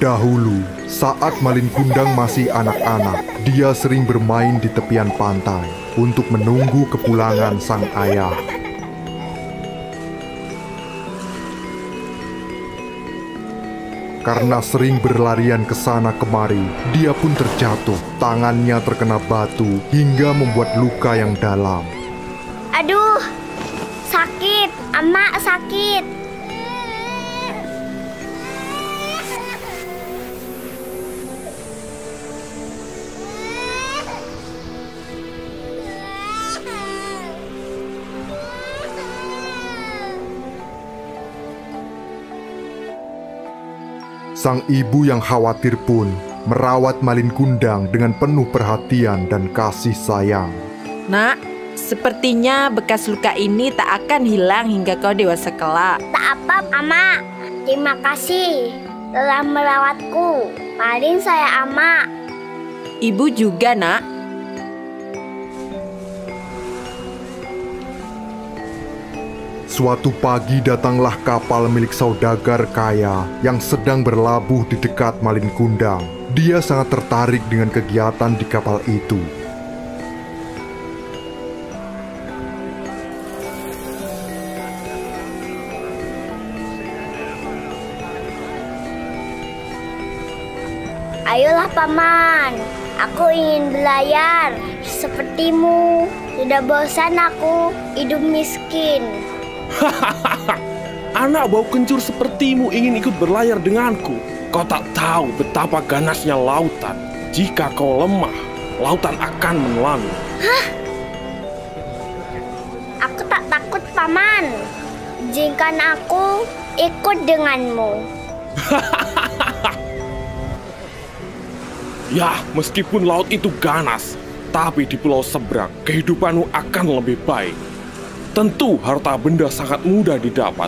Dahulu, saat Malin Kundang masih anak-anak, dia sering bermain di tepian pantai untuk menunggu kepulangan sang ayah. Karena sering berlarian ke sana kemari, dia pun terjatuh. Tangannya terkena batu hingga membuat luka yang dalam. Aduh, sakit, Ama sakit. Sang ibu yang khawatir pun merawat Malin Kundang dengan penuh perhatian dan kasih sayang. Nak, sepertinya bekas luka ini tak akan hilang hingga kau dewasa kelak. Tak apa, Ama. Terima kasih telah merawatku. Malin saya, Ama. Ibu juga, Nak. Suatu pagi datanglah kapal milik saudagar kaya yang sedang berlabuh di dekat Malin Kundang. Dia sangat tertarik dengan kegiatan di kapal itu. Ayolah, Paman. Aku ingin berlayar sepertimu. Sudah bosan aku hidup miskin. Anak bau kencur sepertimu ingin ikut berlayar denganku. Kau tak tahu betapa ganasnya lautan. Jika kau lemah, lautan akan menelanmu. Hah? Aku tak takut, Paman. Izinkan aku ikut denganmu. Ya, meskipun laut itu ganas, tapi di pulau seberang kehidupanmu akan lebih baik. Tentu harta benda sangat mudah didapat.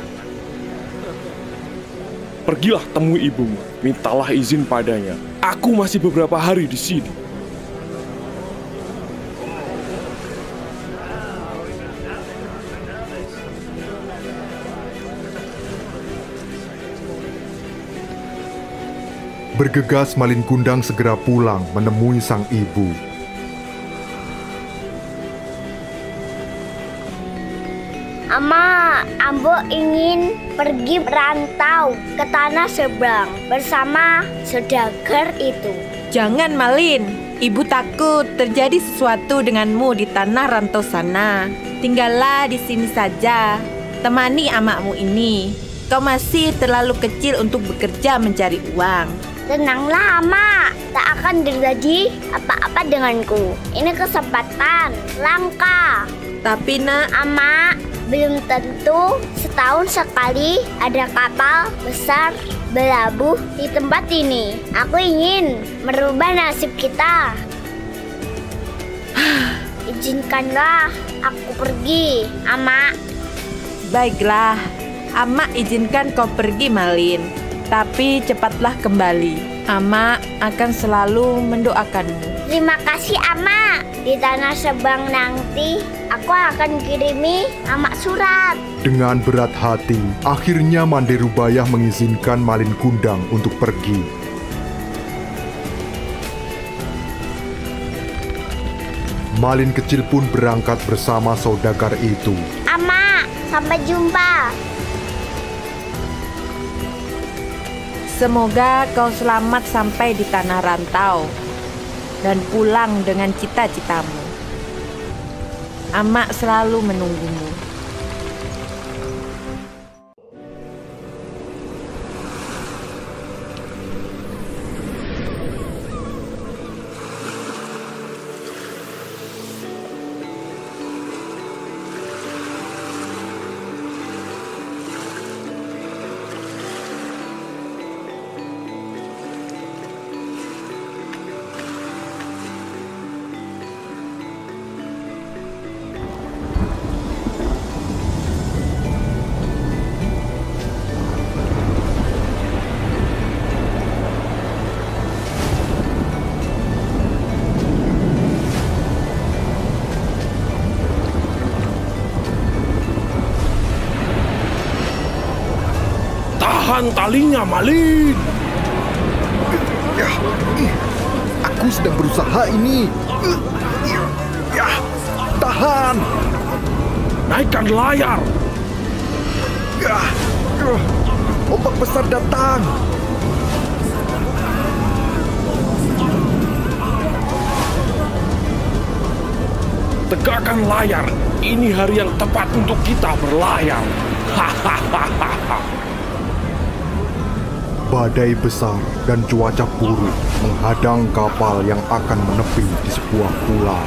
Pergilah temui ibumu, mintalah izin padanya. Aku masih beberapa hari di sini. Bergegas Malin Kundang segera pulang menemui sang ibu. Ama, Ambo ingin pergi merantau ke tanah seberang bersama saudagar itu. Jangan, Malin. Ibu takut terjadi sesuatu denganmu di tanah rantau sana. Tinggallah di sini saja. Temani amakmu ini. Kau masih terlalu kecil untuk bekerja mencari uang. Tenanglah, Ama. Tak akan terjadi apa-apa denganku. Ini kesempatan langka. Tapi, Nak, Ama, belum tentu setahun sekali ada kapal besar berlabuh di tempat ini. Aku ingin merubah nasib kita. Izinkanlah aku pergi, Ama. baiklah. Ama izinkan kau pergi, Malin. Tapi cepatlah kembali. Ama akan selalu mendoakanmu. Terima kasih, Ama. Di tanah seberang nanti aku akan kirimi Ama surat. Dengan berat hati, akhirnya Manderubayah mengizinkan Malin Kundang untuk pergi. Malin kecil pun berangkat bersama saudagar itu. Ama, sampai jumpa. Semoga kau selamat sampai di tanah rantau dan pulang dengan cita-citamu. Ama selalu menunggumu. Tahan talinya, Malin! Aku sedang berusaha ini. Tahan. Naikkan layar. Ombak besar datang. Tegakkan layar. Ini hari yang tepat untuk kita berlayar. Hahaha. Badai besar dan cuaca buruk menghadang kapal yang akan menepi di sebuah pulau.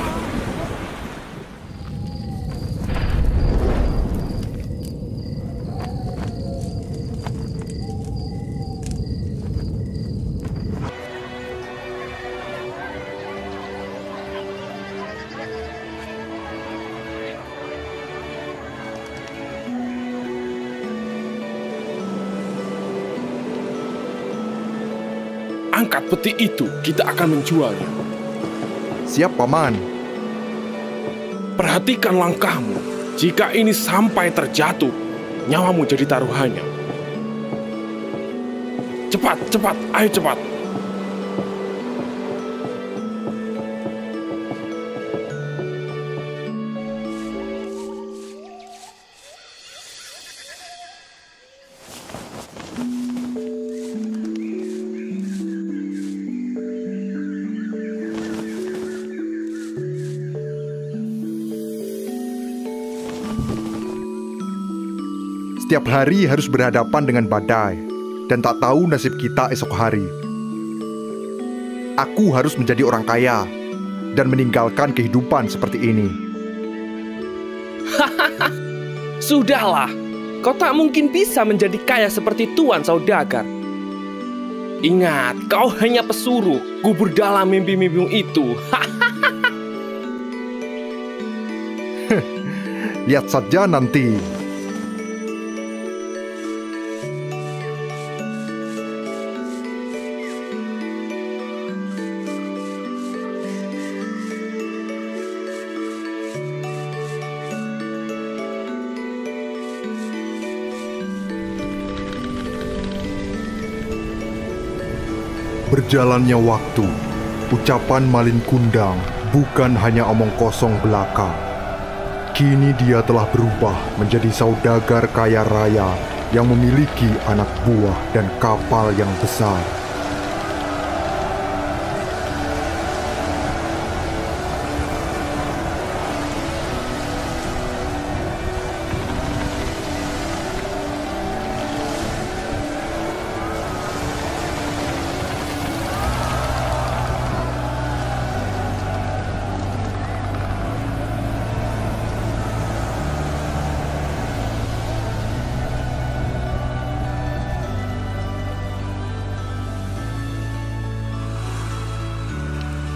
Angkat peti itu, kita akan menjualnya. Siap, Paman. Perhatikan langkahmu. Jika ini sampai terjatuh, nyawamu jadi taruhannya. Cepat, cepat, ayo cepat. Setiap hari harus berhadapan dengan badai, dan tak tahu nasib kita esok hari. Aku harus menjadi orang kaya, dan meninggalkan kehidupan seperti ini. Sudahlah, kau tak mungkin bisa menjadi kaya seperti Tuan Saudagar. Ingat, kau hanya pesuruh, kubur dalam mimpi-mimpimu itu. Lihat saja nanti. Berjalannya waktu, ucapan Malin Kundang bukan hanya omong kosong belaka. Kini dia telah berubah menjadi saudagar kaya raya yang memiliki anak buah dan kapal yang besar.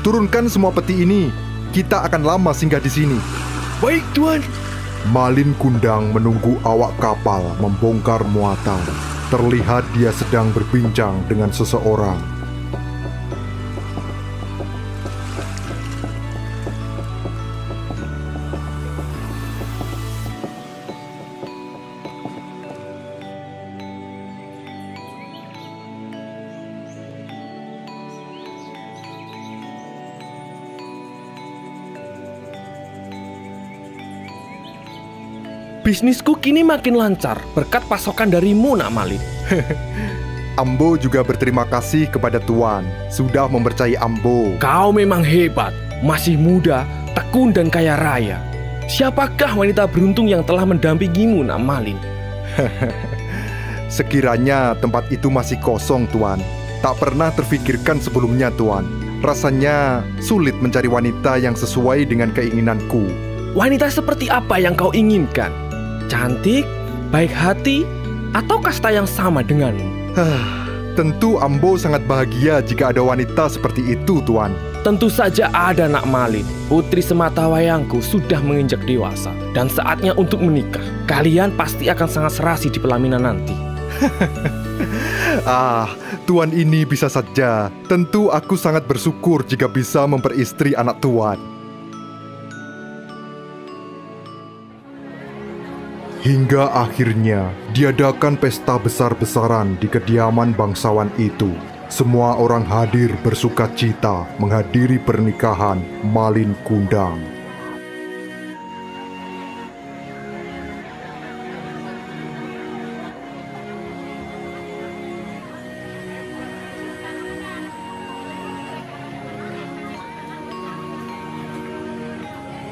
Turunkan semua peti ini. Kita akan lama singgah di sini. Baik, Tuan. Malin Kundang menunggu awak kapal membongkar muatan. Terlihat dia sedang berbincang dengan seseorang. Bisnisku kini makin lancar berkat pasokan darimu, Nak Malin. Ambo juga berterima kasih kepada Tuan sudah mempercayai Ambo. Kau memang hebat, masih muda, tekun dan kaya raya. Siapakah wanita beruntung yang telah mendampingimu, Nak Malin? Sekiranya tempat itu masih kosong, Tuan. Tak pernah terfikirkan sebelumnya, Tuan. Rasanya sulit mencari wanita yang sesuai dengan keinginanku. Wanita seperti apa yang kau inginkan? Cantik, baik hati, atau kasta yang sama denganmu? Tentu Ambo sangat bahagia jika ada wanita seperti itu, Tuan. Tentu saja ada, Nak Malin. Putri sematawayangku sudah menginjak dewasa dan saatnya untuk menikah. Kalian pasti akan sangat serasi di pelaminan nanti. Tuan ini bisa saja. Tentu aku sangat bersyukur jika bisa memperistri anak Tuan. Hingga akhirnya diadakan pesta besar-besaran di kediaman bangsawan itu. Semua orang hadir bersuka cita menghadiri pernikahan Malin Kundang.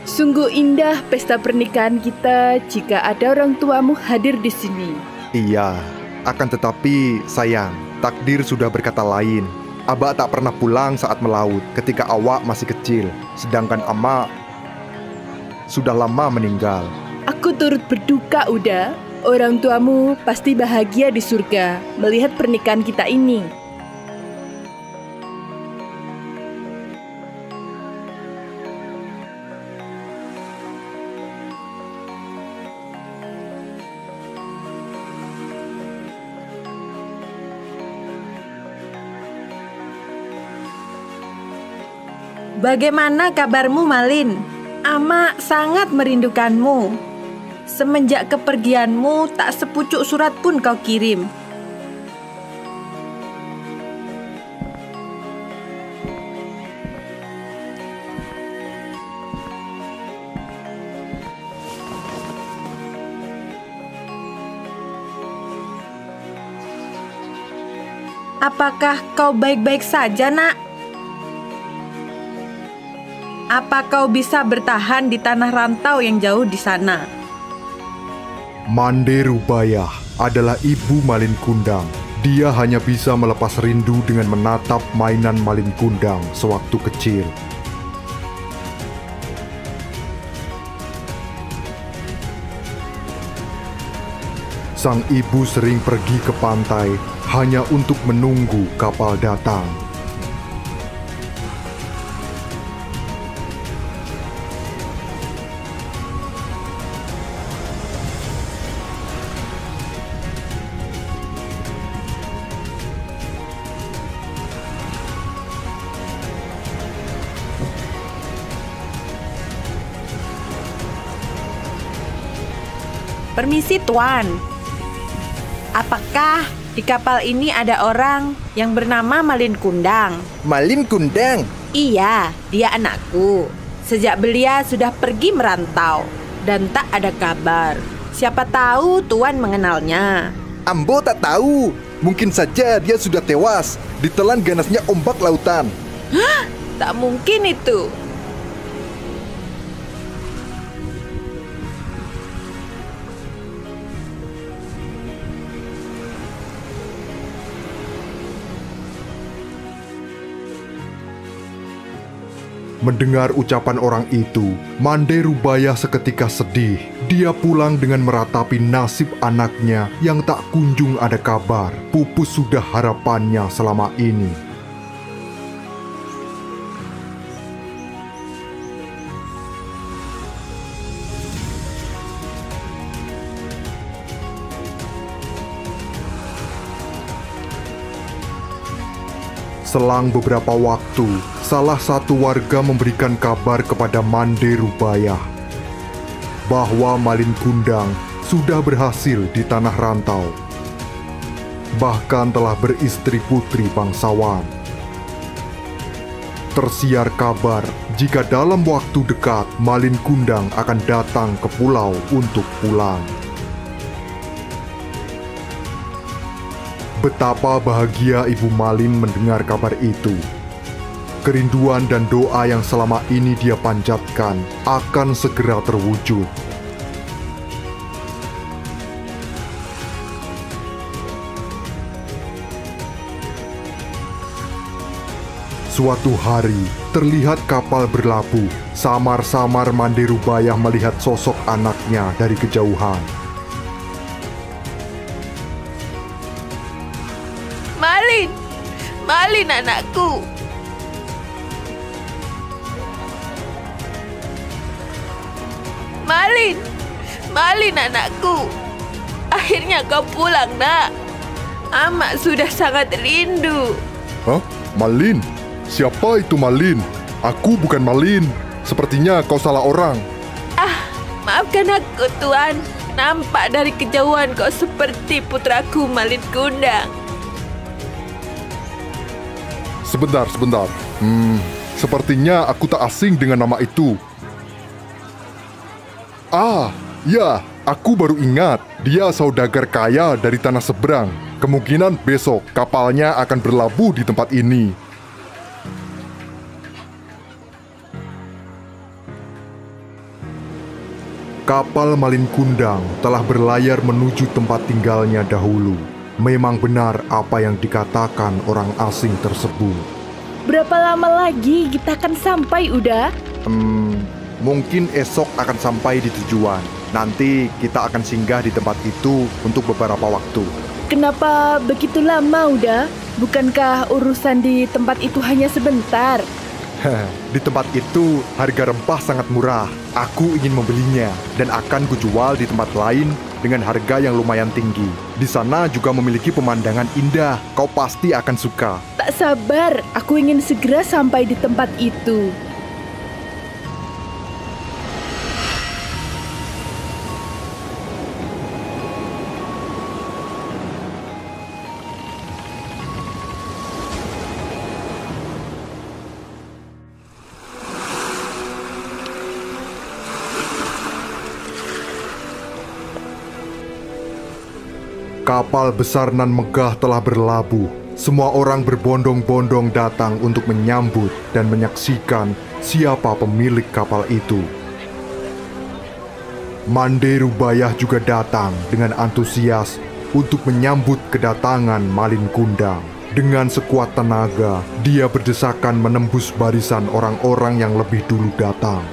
Sungguh indah pesta pernikahan kita jika ada orang tuamu hadir di sini. Iya, akan tetapi sayang, takdir sudah berkata lain. Abah tak pernah pulang saat melaut ketika awak masih kecil, sedangkan Ama sudah lama meninggal. Aku turut berduka, Uda. Orang tuamu pasti bahagia di surga melihat pernikahan kita ini. Bagaimana kabarmu, Malin? Ama sangat merindukanmu. Semenjak kepergianmu, tak sepucuk surat pun kau kirim. Apakah kau baik-baik saja, Nak? Apa kau bisa bertahan di tanah rantau yang jauh di sana? Mande Rubayah adalah ibu Malin Kundang. Dia hanya bisa melepas rindu dengan menatap mainan Malin Kundang sewaktu kecil. Sang ibu sering pergi ke pantai hanya untuk menunggu kapal datang. Permisi, Tuan. Apakah di kapal ini ada orang yang bernama Malin Kundang? Malin Kundang? Iya, dia anakku. Sejak belia sudah pergi merantau dan tak ada kabar. Siapa tahu Tuan mengenalnya. Ambo tak tahu. Mungkin saja dia sudah tewas ditelan ganasnya ombak lautan. Hah? Tak mungkin itu. Mendengar ucapan orang itu, Mande Rubayah seketika sedih. Dia pulang dengan meratapi nasib anaknya yang tak kunjung ada kabar. Pupus sudah harapannya selama ini. Selang beberapa waktu, salah satu warga memberikan kabar kepada Mande Rubayah bahwa Malin Kundang sudah berhasil di tanah rantau. Bahkan telah beristri putri bangsawan. Tersiar kabar jika dalam waktu dekat Malin Kundang akan datang ke pulau untuk pulang. Betapa bahagia Ibu Malin mendengar kabar itu. Kerinduan dan doa yang selama ini dia panjatkan akan segera terwujud. Suatu hari, terlihat kapal berlabuh. Samar-samar Mande Rubayah melihat sosok anaknya dari kejauhan. Malin anakku. Malin anakku. Akhirnya kau pulang, Nak. Amak sudah sangat rindu. Hah? Malin? Siapa itu Malin? Aku bukan Malin. Sepertinya kau salah orang. Maafkan aku, Tuan. Nampak dari kejauhan kau seperti putraku Malin Kundang. Sebentar. Sepertinya aku tak asing dengan nama itu. Ah, ya, aku baru ingat. Dia saudagar kaya dari tanah seberang. Kemungkinan besok kapalnya akan berlabuh di tempat ini. Kapal Malin Kundang telah berlayar menuju tempat tinggalnya dahulu. Memang benar apa yang dikatakan orang asing tersebut. Berapa lama lagi kita akan sampai, Uda? Mungkin esok akan sampai di tujuan. Nanti kita akan singgah di tempat itu untuk beberapa waktu. Kenapa begitu lama, Uda? Bukankah urusan di tempat itu hanya sebentar? Di tempat itu harga rempah sangat murah. Aku ingin membelinya dan akan kujual di tempat lain dengan harga yang lumayan tinggi. Di sana juga memiliki pemandangan indah. Kau pasti akan suka. Tak sabar, aku ingin segera sampai di tempat itu. Kapal besar nan megah telah berlabuh. Semua orang berbondong-bondong datang untuk menyambut dan menyaksikan siapa pemilik kapal itu. Mande Rubayah juga datang dengan antusias untuk menyambut kedatangan Malin Kundang. Dengan sekuat tenaga, dia berdesakan menembus barisan orang-orang yang lebih dulu datang.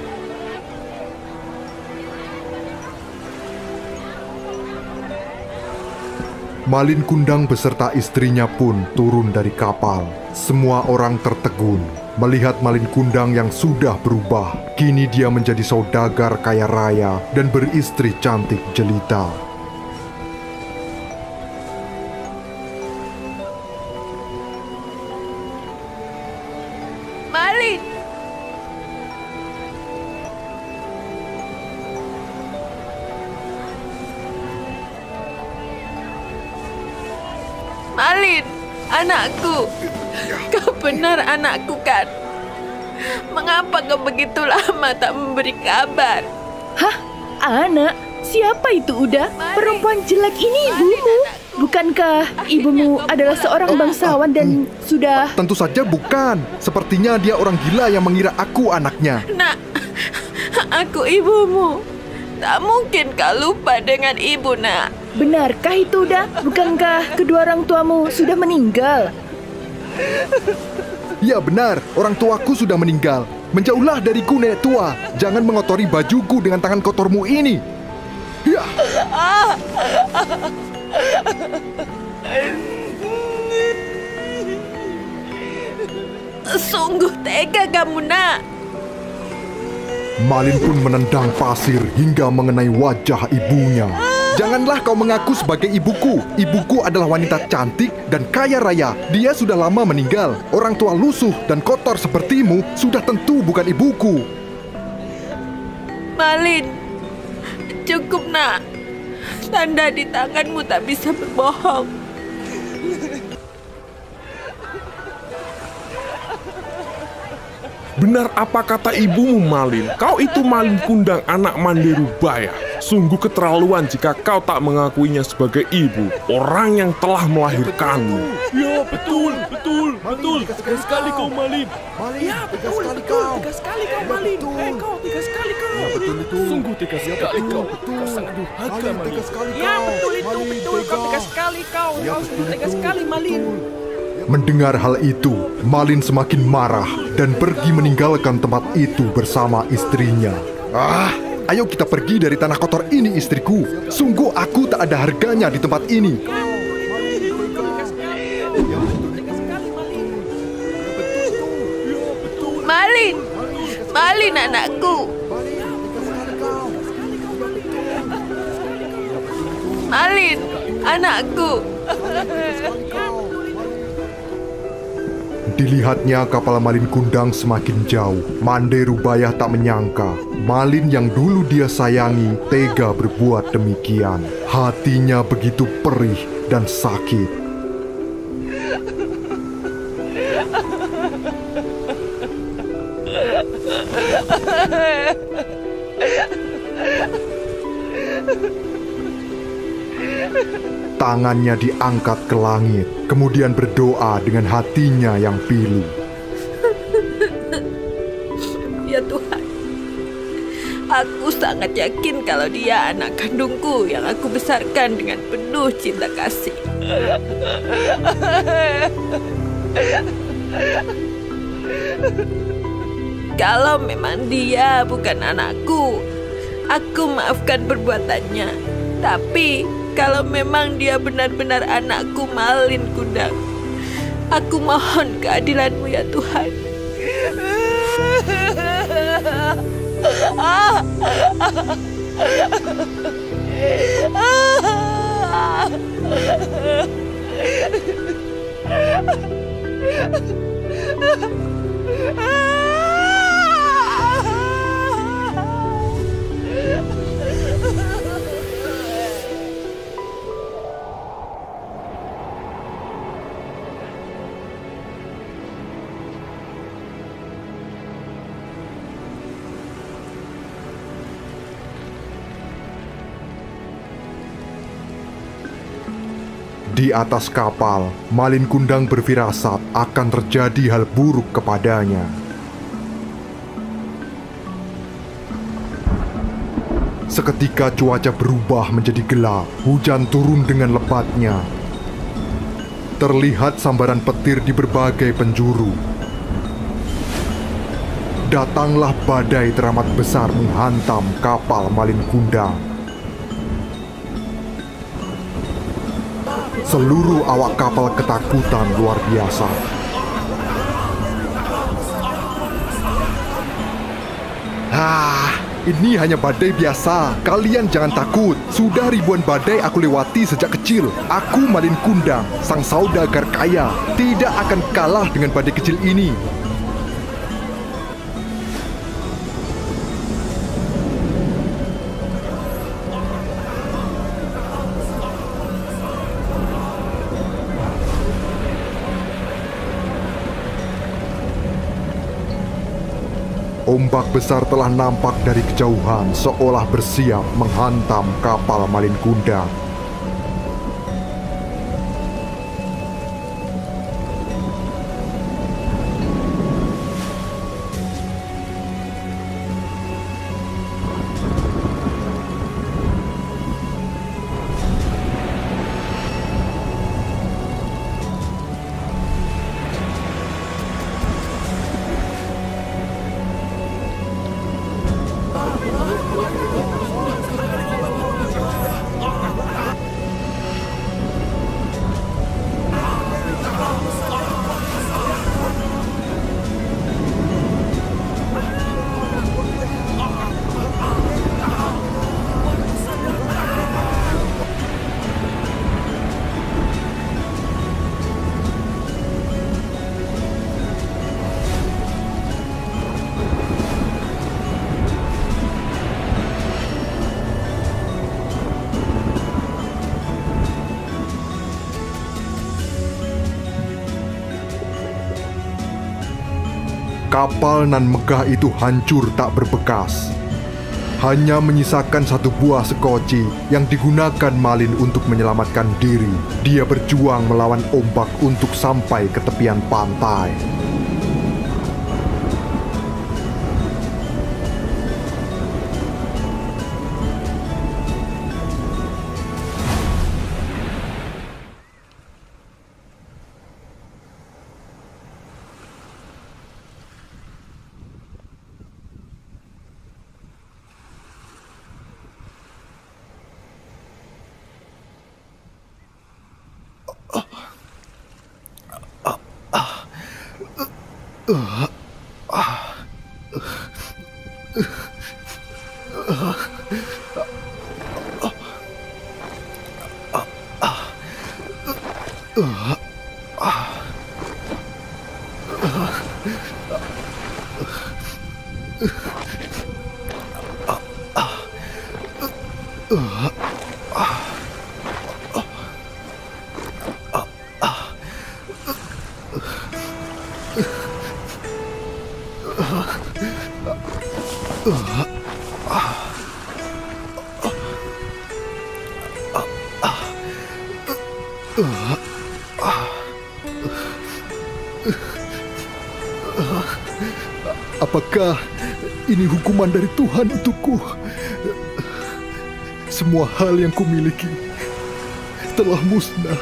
Malin Kundang beserta istrinya pun turun dari kapal. Semua orang tertegun melihat Malin Kundang yang sudah berubah. Kini dia menjadi saudagar kaya raya dan beristri cantik jelita. Malin! Malin, anakku. Kau benar anakku kan? Mengapa kau begitu lama tak memberi kabar? Hah? Anak? Siapa itu, Uda? Perempuan jelek ini ibumu? Bukankah ibumu adalah seorang bangsawan dan sudah... Tentu saja bukan. Sepertinya dia orang gila yang mengira aku anaknya. Nak, aku ibumu. Tak mungkin kau lupa dengan ibu, nak. Benarkah itu, Uda? Bukankah kedua orang tuamu sudah meninggal? Ya benar, orang tuaku sudah meninggal. Menjauhlah dariku, nenek tua. Jangan mengotori bajuku dengan tangan kotormu ini. Ya. Sungguh tega kamu, nak. Malin pun menendang pasir hingga mengenai wajah ibunya. Janganlah kau mengaku sebagai ibuku. Ibuku adalah wanita cantik dan kaya raya. Dia sudah lama meninggal. Orang tua lusuh dan kotor sepertimu sudah tentu bukan ibuku. Malin, cukup, nak. Tanda di tanganmu tak bisa berbohong. Benar apa kata ibumu, Malin? Kau itu Malin Kundang, anak Mande Rubayah. Sungguh keterlaluan jika kau tak mengakuinya sebagai ibu, orang yang telah melahirkanmu. Ya, betul. Tegas sekali kau, Malin. Ya, betul. Tegas sekali kau, Malin. Kau tegas sekali kau. Sungguh tegas sekali kau. Kau sangat durhaka, Malin. Ya, betul. Kau tegas sekali kau. Kau sungguh tegas sekali, Malin. Mendengar hal itu, Malin semakin marah dan pergi meninggalkan tempat itu bersama istrinya. Ayo kita pergi dari tanah kotor ini, istriku. Sungguh aku tak ada harganya di tempat ini. Malin anakku. Malin anakku. Dilihatnya kapal Malin Kundang semakin jauh. Mande Rubayah tak menyangka Malin yang dulu dia sayangi tega berbuat demikian. Hatinya begitu perih dan sakit. Tangannya diangkat ke langit, kemudian berdoa dengan hatinya yang pilu. Ya Tuhan, aku sangat yakin kalau dia anak kandungku yang aku besarkan dengan penuh cinta kasih. Kalau memang dia bukan anakku, aku maafkan perbuatannya. Tapi kalau memang dia benar-benar anakku Malin Kundang, aku mohon keadilan-Mu ya Tuhan. Di atas kapal, Malin Kundang berfirasat akan terjadi hal buruk kepadanya. Seketika cuaca berubah menjadi gelap, hujan turun dengan lebatnya. Terlihat sambaran petir di berbagai penjuru. Datanglah badai teramat besar menghantam kapal Malin Kundang. Seluruh awak kapal ketakutan luar biasa. Ini hanya badai biasa. Kalian jangan takut. Sudah ribuan badai aku lewati sejak kecil. Aku Malin Kundang, sang saudagar kaya, tidak akan kalah dengan badai kecil ini. Ombak besar telah nampak dari kejauhan, seolah bersiap menghantam kapal Malin Kundang. Kapal nan megah itu hancur tak berbekas. Hanya menyisakan satu buah sekoci yang digunakan Malin untuk menyelamatkan diri. Dia berjuang melawan ombak untuk sampai ke tepian pantai. Apakah ini hukuman dari Tuhan untukku? Semua hal yang kumiliki telah musnah.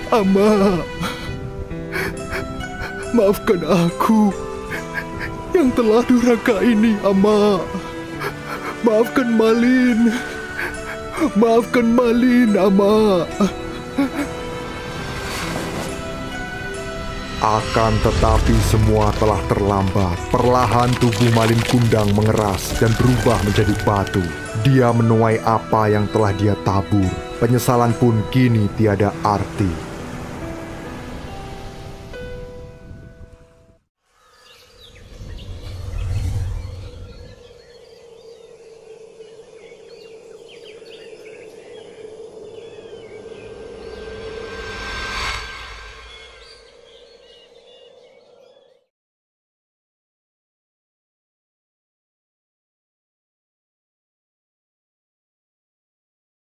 Ama, maafkan aku yang telah durhaka ini, Ama. Maafkan Malin, Ama. Akan tetapi semua telah terlambat. Perlahan tubuh Malin Kundang mengeras dan berubah menjadi batu. Dia menuai apa yang telah dia tabur. Penyesalan pun kini tiada arti.